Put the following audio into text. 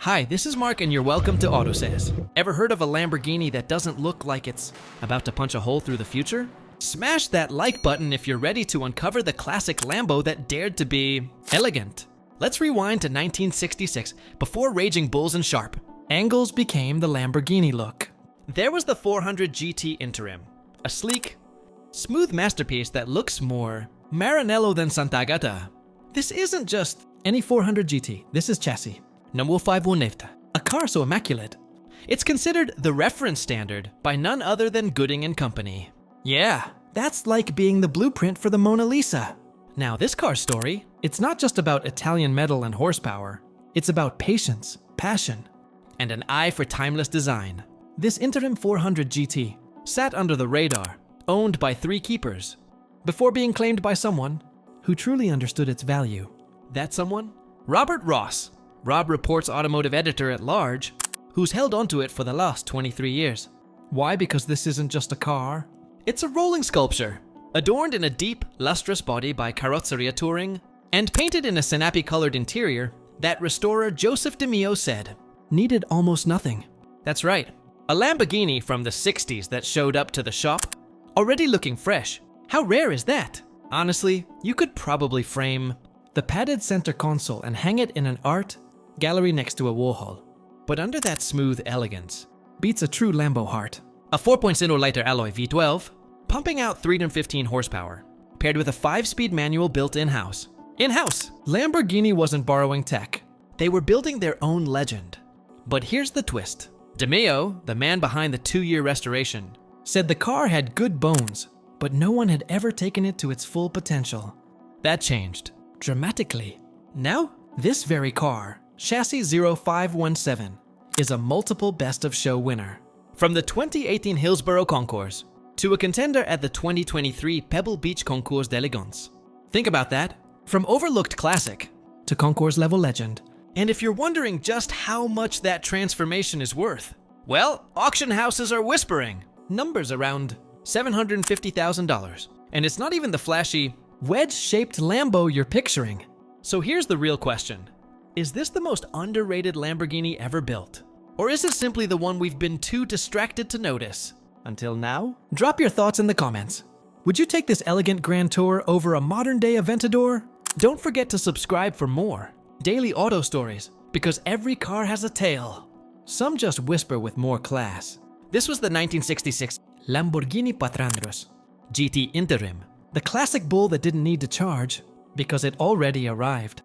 Hi, this is Mark and you're welcome to AutoSays. Ever heard of a Lamborghini that doesn't look like it's about to punch a hole through the future? Smash that like button if you're ready to uncover the classic Lambo that dared to be elegant. Let's rewind to 1966, before Raging Bulls and Sharp. Angles became the Lamborghini look. There was the 400 GT Interim, a sleek, smooth masterpiece that looks more Maranello than Sant'Agata. This isn't just any 400 GT, this is chassis. Number 518, a car so immaculate. It's considered the reference standard by none other than Gooding & Company. Yeah, that's like being the blueprint for the Mona Lisa. Now this car's story, it's not just about Italian metal and horsepower. It's about patience, passion, and an eye for timeless design. This Interim 400 GT sat under the radar, owned by 3 keepers, before being claimed by someone who truly understood its value. That someone? Robert Ross, Robb Report's automotive editor-at-large, who's held onto it for the last 23 years. Why? Because this isn't just a car. It's a rolling sculpture, adorned in a deep, lustrous body by Carrozzeria Touring, and painted in a sinapi-colored interior that restorer Joseph DeMeo said needed almost nothing. That's right, a Lamborghini from the 60s that showed up to the shop, already looking fresh. How rare is that? Honestly, you could probably frame the padded center console and hang it in an art gallery next to a Warhol. But under that smooth elegance beats a true Lambo heart. A 4.0 liter alloy V12, pumping out 315 horsepower, paired with a 5-speed manual built in-house. In-house! Lamborghini wasn't borrowing tech. They were building their own legend. But here's the twist. DeMeo, the man behind the 2-year restoration, said the car had good bones, but no one had ever taken it to its full potential. That changed dramatically. Now, this very car, Chassis 0517, is a multiple Best of Show winner. From the 2018 Hillsborough Concours to a contender at the 2023 Pebble Beach Concours d'Elegance. Think about that. From overlooked classic to concours-level legend. And if you're wondering just how much that transformation is worth, well, auction houses are whispering. Numbers around $750,000. And it's not even the flashy, wedge-shaped Lambo you're picturing. So here's the real question. Is this the most underrated Lamborghini ever built? Or is it simply the one we've been too distracted to notice until now? Drop your thoughts in the comments. Would you take this elegant Grand Tour over a modern-day Aventador? Don't forget to subscribe for more daily auto stories, because every car has a tale. Some just whisper with more class. This was the 1966 Lamborghini Patrandros GT Interim, the classic bull that didn't need to charge because it already arrived.